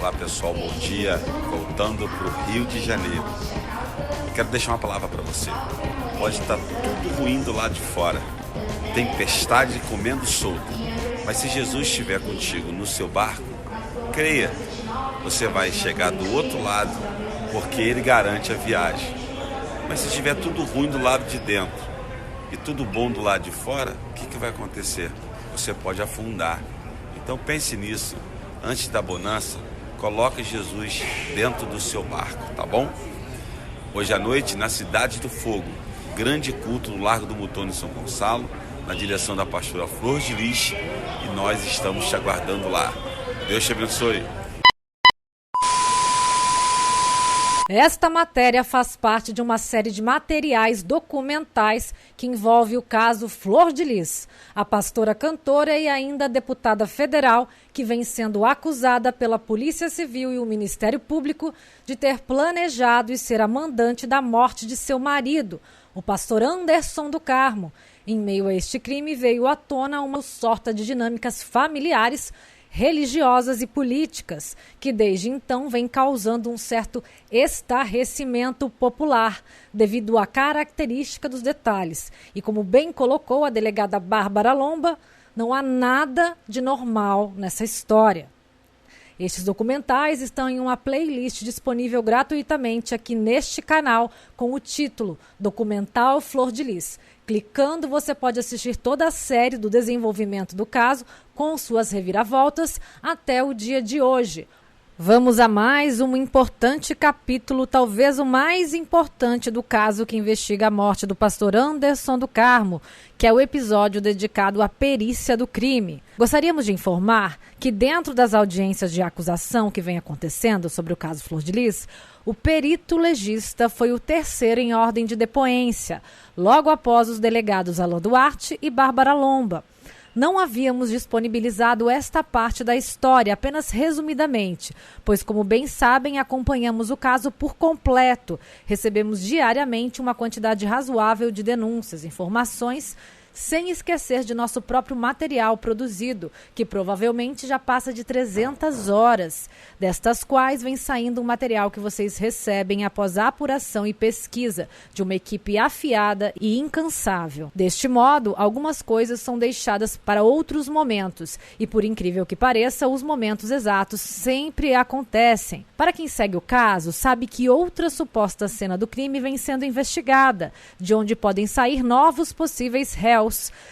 Olá pessoal, bom dia. Voltando para o Rio de Janeiro. Eu quero deixar uma palavra para você. Pode estar tudo ruim do lado de fora, tempestade comendo solta, mas se Jesus estiver contigo no seu barco, creia, você vai chegar do outro lado, porque Ele garante a viagem. Mas se estiver tudo ruim do lado de dentro e tudo bom do lado de fora, o que vai acontecer? Você pode afundar. Então pense nisso. Antes da bonança, coloque Jesus dentro do seu barco, tá bom? Hoje à noite, na Cidade do Fogo, grande culto no Largo do Mutono, em São Gonçalo, na direção da pastora Flor de Lis, e nós estamos te aguardando lá. Deus te abençoe. Esta matéria faz parte de uma série de materiais documentais que envolve o caso Flor de Lis, a pastora cantora e ainda deputada federal que vem sendo acusada pela Polícia Civil e o Ministério Público de ter planejado e ser a mandante da morte de seu marido, o pastor Anderson do Carmo. Em meio a este crime veio à tona uma sorta de dinâmicas familiares, religiosas e políticas, que desde então vem causando um certo estarrecimento popular, devido à característica dos detalhes. E como bem colocou a delegada Bárbara Lomba, não há nada de normal nessa história. Estes documentais estão em uma playlist disponível gratuitamente aqui neste canal com o título Documental Flor de Lis. Clicando, você pode assistir toda a série do desenvolvimento do caso com suas reviravoltas até o dia de hoje. Vamos a mais um importante capítulo, talvez o mais importante do caso que investiga a morte do pastor Anderson do Carmo, que é o episódio dedicado à perícia do crime. Gostaríamos de informar que dentro das audiências de acusação que vem acontecendo sobre o caso Flor de Lis, o perito legista foi o terceiro em ordem de depoência, logo após os delegados Alain Duarte e Bárbara Lomba. Não havíamos disponibilizado esta parte da história, apenas resumidamente, pois, como bem sabem, acompanhamos o caso por completo. Recebemos diariamente uma quantidade razoável de denúncias, informações, sem esquecer de nosso próprio material produzido, que provavelmente já passa de 300 horas, destas quais vem saindo um material que vocês recebem após a apuração e pesquisa de uma equipe afiada e incansável. Deste modo, algumas coisas são deixadas para outros momentos e, por incrível que pareça, os momentos exatos sempre acontecem. Para quem segue o caso, sabe que outra suposta cena do crime vem sendo investigada, de onde podem sair novos possíveis réus.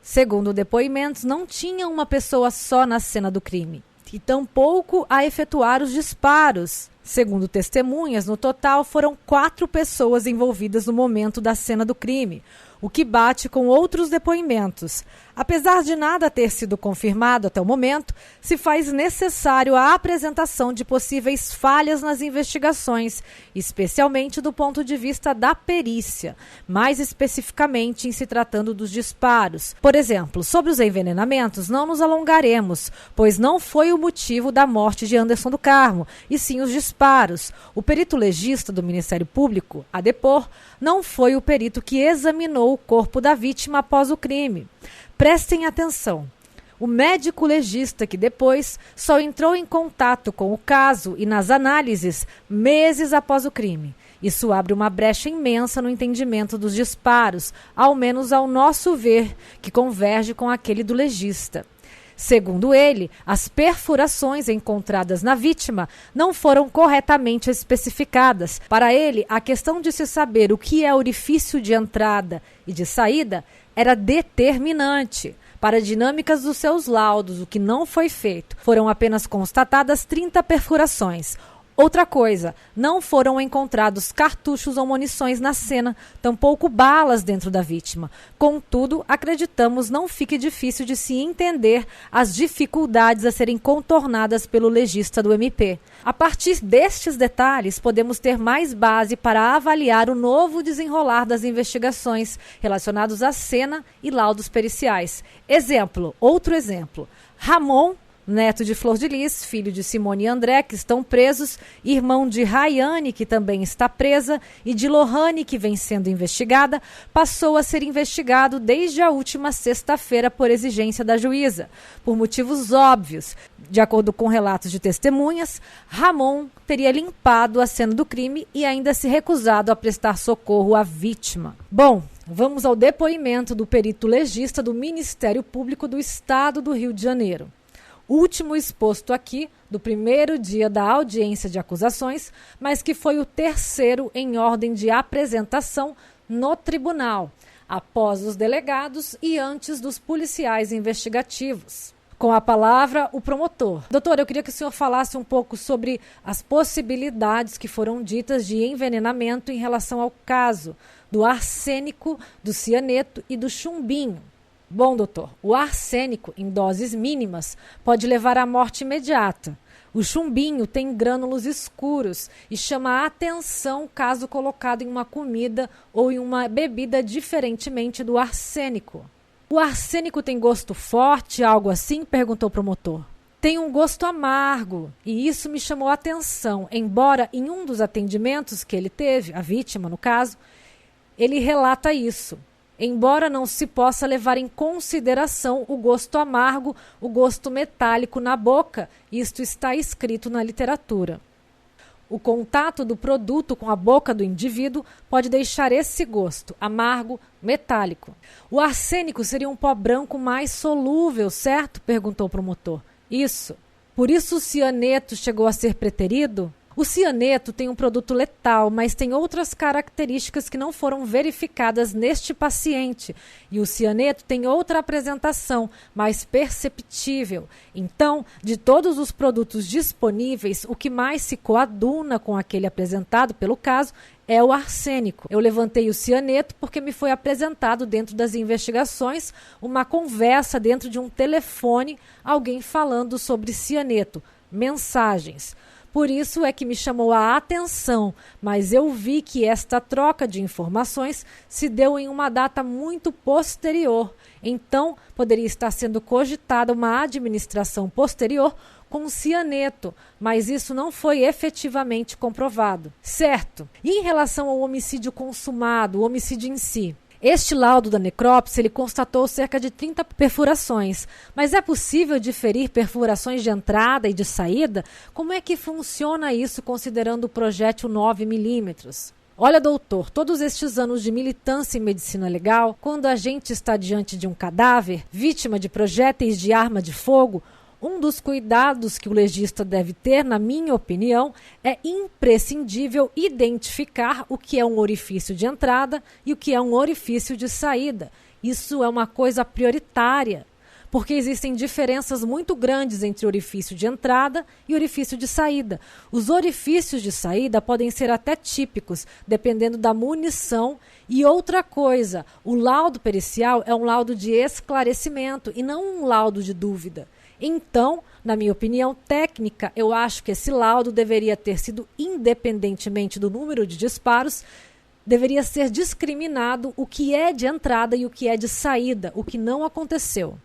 Segundo depoimentos, não tinha uma pessoa só na cena do crime, e tampouco a efetuar os disparos. Segundo testemunhas, no total foram 4 pessoas envolvidas no momento da cena do crime, o que bate com outros depoimentos. Apesar de nada ter sido confirmado até o momento, se faz necessário a apresentação de possíveis falhas nas investigações, especialmente do ponto de vista da perícia, mais especificamente em se tratando dos disparos. Por exemplo, sobre os envenenamentos não nos alongaremos, pois não foi o motivo da morte de Anderson do Carmo, e sim os disparos. O perito legista do Ministério Público, a depor, não foi o perito que examinou o corpo da vítima após o crime. Prestem atenção. O médico legista que depois só entrou em contato com o caso e nas análises meses após o crime. Isso abre uma brecha imensa no entendimento dos disparos, ao menos ao nosso ver, que converge com aquele do legista. Segundo ele, as perfurações encontradas na vítima não foram corretamente especificadas. Para ele, a questão de se saber o que é orifício de entrada e de saída era determinante. Para dinâmicas dos seus laudos, o que não foi feito, foram apenas constatadas 30 perfurações. Outra coisa, não foram encontrados cartuchos ou munições na cena, tampouco balas dentro da vítima. Contudo, acreditamos não fique difícil de se entender as dificuldades a serem contornadas pelo legista do MP. A partir destes detalhes, podemos ter mais base para avaliar o novo desenrolar das investigações relacionados à cena e laudos periciais. Outro exemplo. Ramon neto de Flor de Lis, filho de Simone e André, que estão presos, irmão de Rayane, que também está presa, e de Lohane, que vem sendo investigada, passou a ser investigado desde a última sexta-feira por exigência da juíza, por motivos óbvios. De acordo com relatos de testemunhas, Ramon teria limpado a cena do crime e ainda se recusado a prestar socorro à vítima. Bom, vamos ao depoimento do perito legista do Ministério Público do Estado do Rio de Janeiro. Último exposto aqui do primeiro dia da audiência de acusações, mas que foi o terceiro em ordem de apresentação no tribunal, após os delegados e antes dos policiais investigativos. Com a palavra, o promotor. Doutor, eu queria que o senhor falasse um pouco sobre as possibilidades que foram ditas de envenenamento em relação ao caso do arsênico, do cianeto e do chumbinho. Bom, doutor, o arsênico, em doses mínimas, pode levar à morte imediata. O chumbinho tem grânulos escuros e chama a atenção caso colocado em uma comida ou em uma bebida diferentemente do arsênico. O arsênico tem gosto forte, algo assim? Perguntou o promotor. Tem um gosto amargo e isso me chamou a atenção, embora em um dos atendimentos que ele teve, a vítima no caso, ele relata isso. Embora não se possa levar em consideração o gosto amargo, o gosto metálico na boca, isto está escrito na literatura. O contato do produto com a boca do indivíduo pode deixar esse gosto amargo, metálico. O arsênico seria um pó branco mais solúvel, certo? Perguntou o promotor. Isso. Por isso o cianeto chegou a ser preterido? O cianeto tem um produto letal, mas tem outras características que não foram verificadas neste paciente. E o cianeto tem outra apresentação, mais perceptível. Então, de todos os produtos disponíveis, o que mais se coaduna com aquele apresentado pelo caso é o arsênico. Eu levantei o cianeto porque me foi apresentado dentro das investigações uma conversa dentro de um telefone, alguém falando sobre cianeto, mensagens. Por isso é que me chamou a atenção, mas eu vi que esta troca de informações se deu em uma data muito posterior. Então, poderia estar sendo cogitada uma administração posterior com cianeto, mas isso não foi efetivamente comprovado. Certo. E em relação ao homicídio consumado, o homicídio em si? Este laudo da necrópsia, ele constatou cerca de 30 perfurações. Mas é possível diferir perfurações de entrada e de saída? Como é que funciona isso considerando o projétil 9mm? Olha, doutor, todos estes anos de militância em medicina legal, quando a gente está diante de um cadáver, vítima de projéteis de arma de fogo, um dos cuidados que o legista deve ter, na minha opinião, é imprescindível identificar o que é um orifício de entrada e o que é um orifício de saída. Isso é uma coisa prioritária, porque existem diferenças muito grandes entre orifício de entrada e orifício de saída. Os orifícios de saída podem ser até típicos, dependendo da munição. E outra coisa, o laudo pericial é um laudo de esclarecimento e não um laudo de dúvida. Então, na minha opinião técnica, eu acho que esse laudo deveria ter sido, independentemente do número de disparos, deveria ser discriminado o que é de entrada e o que é de saída, o que não aconteceu.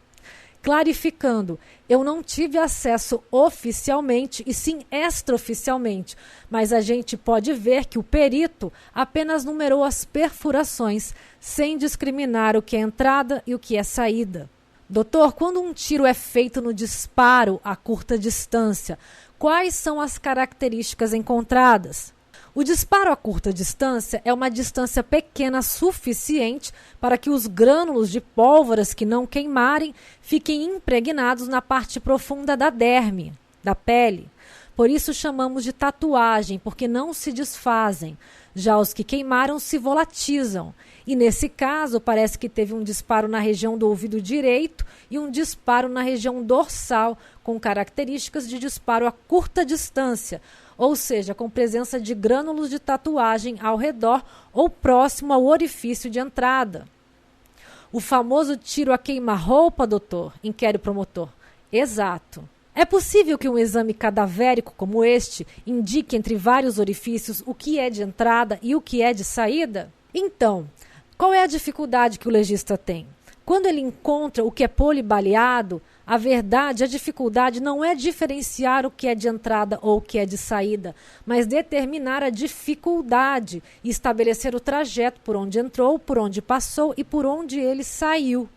Clarificando, eu não tive acesso oficialmente e sim extraoficialmente, mas a gente pode ver que o perito apenas numerou as perfurações, sem discriminar o que é entrada e o que é saída. Doutor, quando um tiro é feito no disparo a curta distância, quais são as características encontradas? O disparo a curta distância é uma distância pequena suficiente para que os grânulos de pólvoras que não queimarem fiquem impregnados na parte profunda da derme, da pele. Por isso chamamos de tatuagem, porque não se desfazem. Já os que queimaram se volatizam. E nesse caso, parece que teve um disparo na região do ouvido direito e um disparo na região dorsal, com características de disparo a curta distância, ou seja, com presença de grânulos de tatuagem ao redor ou próximo ao orifício de entrada. O famoso tiro a queima-roupa, doutor? Inquere o promotor. Exato. É possível que um exame cadavérico como este indique entre vários orifícios o que é de entrada e o que é de saída? Então, qual é a dificuldade que o legista tem? Quando ele encontra o que é polibaleado, A verdade, a dificuldade não é diferenciar o que é de entrada ou o que é de saída, mas determinar a dificuldade e estabelecer o trajeto por onde entrou, por onde passou e por onde ele saiu.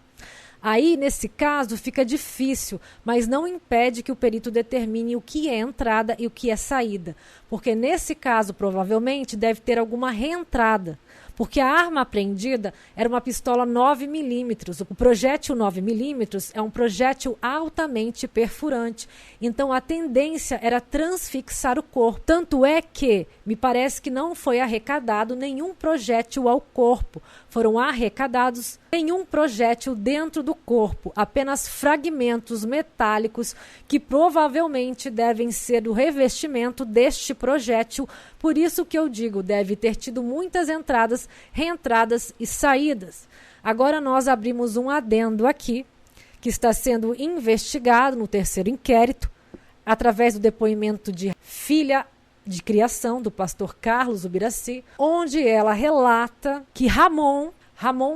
Aí, nesse caso, fica difícil, mas não impede que o perito determine o que é entrada e o que é saída, porque nesse caso, provavelmente, deve ter alguma reentrada, porque a arma apreendida era uma pistola 9mm. O projétil 9mm é um projétil altamente perfurante, então a tendência era transfixar o corpo. Tanto é que me parece que não foi arrecadado nenhum projétil ao corpo, foram arrecadados nenhum projétil dentro do corpo, apenas fragmentos metálicos que provavelmente devem ser o revestimento deste projétil. Por isso que eu digo, deve ter tido muitas entradas, reentradas e saídas. Agora nós abrimos um adendo aqui, que está sendo investigado no terceiro inquérito, através do depoimento de filha de criação do pastor Carlos Ubiraci, onde ela relata que Ramon,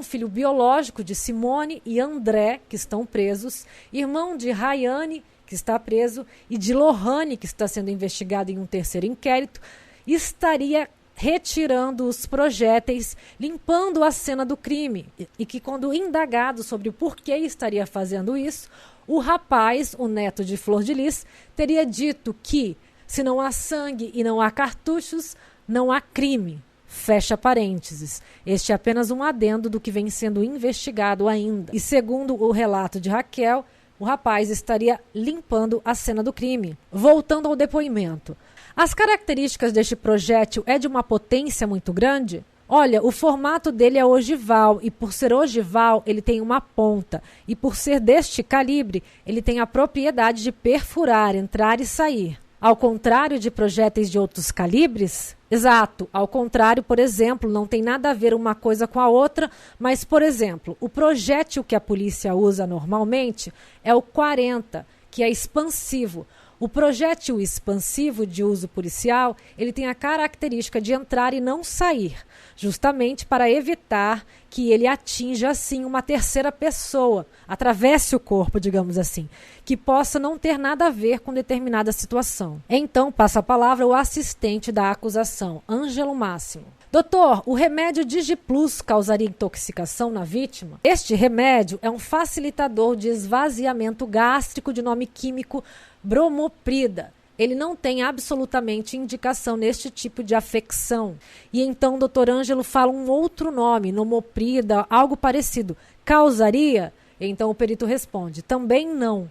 filho biológico de Simone, e André, que estão presos, irmão de Rayane, que está preso, e de Lohane, que está sendo investigado em um terceiro inquérito, estaria retirando os projéteis, limpando a cena do crime. E que, quando indagado sobre o porquê estaria fazendo isso, o rapaz, o neto de Flor de Lis, teria dito que, se não há sangue e não há cartuchos, não há crime. Fecha parênteses. Este é apenas um adendo do que vem sendo investigado ainda. E segundo o relato de Raquel, o rapaz estaria limpando a cena do crime. Voltando ao depoimento. As características deste projétil é de uma potência muito grande? Olha, o formato dele é ogival e por ser ogival ele tem uma ponta e por ser deste calibre ele tem a propriedade de perfurar, entrar e sair. Ao contrário de projéteis de outros calibres? Exato, ao contrário, por exemplo, não tem nada a ver uma coisa com a outra, mas, por exemplo, o projétil que a polícia usa normalmente é o 40, que é expansivo. O projétil expansivo de uso policial, ele tem a característica de entrar e não sair, justamente para evitar que ele atinja, assim, uma terceira pessoa, atravesse o corpo, digamos assim, que possa não ter nada a ver com determinada situação. Então, passa a palavra o assistente da acusação, Ângelo Máximo. Doutor, o remédio DigiPlus causaria intoxicação na vítima? Este remédio é um facilitador de esvaziamento gástrico de nome químico bromoprida. Ele não tem absolutamente indicação neste tipo de afecção. E então o doutor Ângelo fala um outro nome, nomoprida, algo parecido. Causaria? Então o perito responde, também não.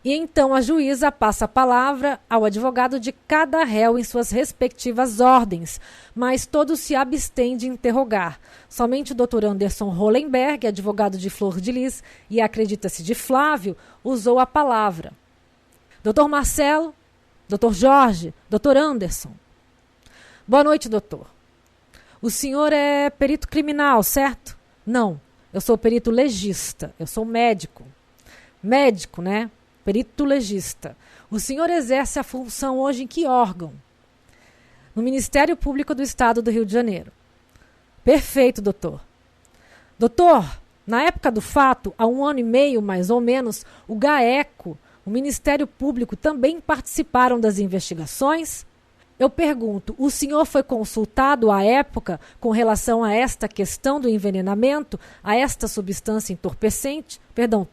E então a juíza passa a palavra ao advogado de cada réu em suas respectivas ordens, mas todos se abstêm de interrogar. Somente o Dr. Anderson Hollenberg, advogado de Flor de Lis e acredita-se de Flávio, usou a palavra. Dr. Marcelo, Dr. Jorge, Dr. Anderson. Boa noite, doutor. O senhor é perito criminal, certo? Não, eu sou perito legista, eu sou médico. Médico, né? Perito legista. O senhor exerce a função hoje em que órgão? No Ministério Público do Estado do Rio de Janeiro. Perfeito, doutor. Doutor, na época do fato, há 1 ano e meio, mais ou menos, o GAECO, o Ministério Público, também participaram das investigações? Eu pergunto, o senhor foi consultado à época com relação a esta questão do envenenamento, a esta substância entorpecente,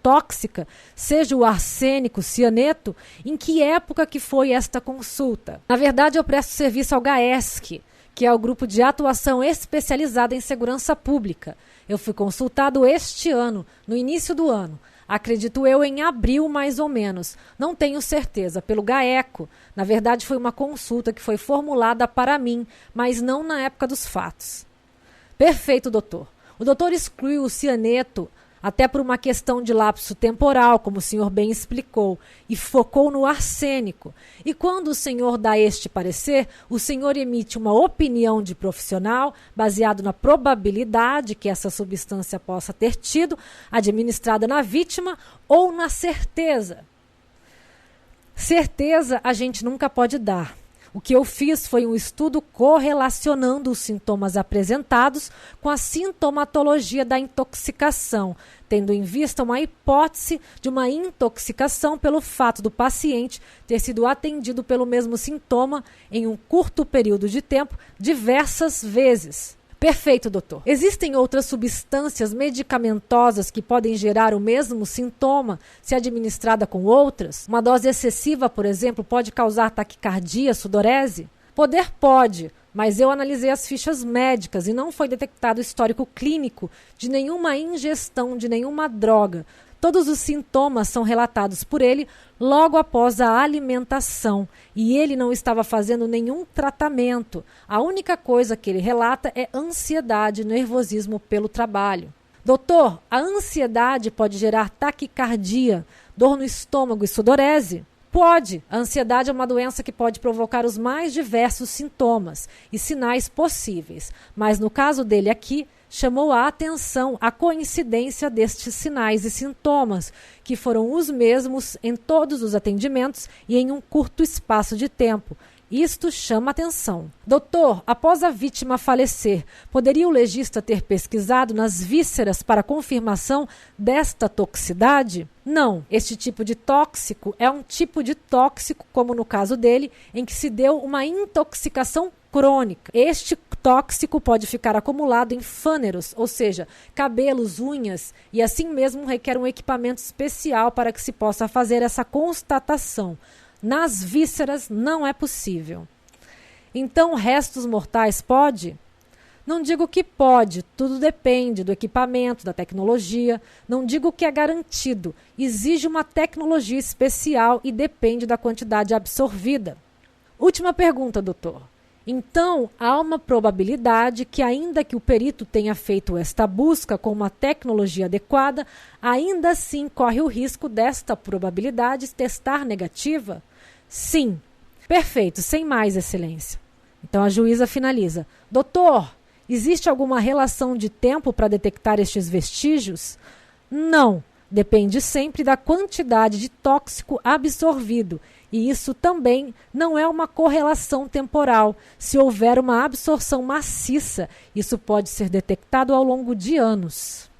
tóxica, seja o arsênico, cianeto? Em que época que foi esta consulta? Na verdade, eu presto serviço ao GAESC, que é o Grupo de Atuação Especializada em Segurança Pública. Eu fui consultado este ano, no início do ano. Acredito eu em abril, mais ou menos. Não tenho certeza, pelo GAECO. Na verdade, foi uma consulta que foi formulada para mim, mas não na época dos fatos. Perfeito, doutor. O doutor excluiu o cianeto até por uma questão de lapso temporal, como o senhor bem explicou, e focou no arsênico. E quando o senhor dá este parecer, o senhor emite uma opinião de profissional baseado na probabilidade que essa substância possa ter tido administrada na vítima ou na certeza. Certeza a gente nunca pode dar. O que eu fiz foi um estudo correlacionando os sintomas apresentados com a sintomatologia da intoxicação, tendo em vista uma hipótese de uma intoxicação pelo fato do paciente ter sido atendido pelo mesmo sintoma em um curto período de tempo diversas vezes. Perfeito, doutor. Existem outras substâncias medicamentosas que podem gerar o mesmo sintoma se administrada com outras? Uma dose excessiva, por exemplo, pode causar taquicardia, sudorese? Poder pode, mas eu analisei as fichas médicas e não foi detectado histórico clínico de nenhuma ingestão de nenhuma droga. Todos os sintomas são relatados por ele logo após a alimentação e ele não estava fazendo nenhum tratamento. A única coisa que ele relata é ansiedade e nervosismo pelo trabalho. Doutor, a ansiedade pode gerar taquicardia, dor no estômago e sudorese? Pode. A ansiedade é uma doença que pode provocar os mais diversos sintomas e sinais possíveis, mas no caso dele aqui, chamou a atenção a coincidência destes sinais e sintomas, que foram os mesmos em todos os atendimentos e em um curto espaço de tempo. Isto chama atenção. Doutor, após a vítima falecer, poderia o legista ter pesquisado nas vísceras para confirmação desta toxicidade? Não. Este tipo de tóxico é um tipo de tóxico, como no caso dele, em que se deu uma intoxicação crônica. Este tóxico pode ficar acumulado em fâneros, ou seja, cabelos, unhas, e assim mesmo requer um equipamento especial para que se possa fazer essa constatação. Nas vísceras não é possível. Então, restos mortais pode? Não digo que pode, tudo depende do equipamento, da tecnologia. Não digo que é garantido, exige uma tecnologia especial e depende da quantidade absorvida. Última pergunta, doutor. Então, há uma probabilidade que, ainda que o perito tenha feito esta busca com uma tecnologia adequada, ainda assim corre o risco desta probabilidade testar negativa? Sim. Perfeito, sem mais, excelência. Então a juíza finaliza. Doutor, existe alguma relação de tempo para detectar estes vestígios? Não. Depende sempre da quantidade de tóxico absorvido. E isso também não é uma correlação temporal. Se houver uma absorção maciça, isso pode ser detectado ao longo de anos.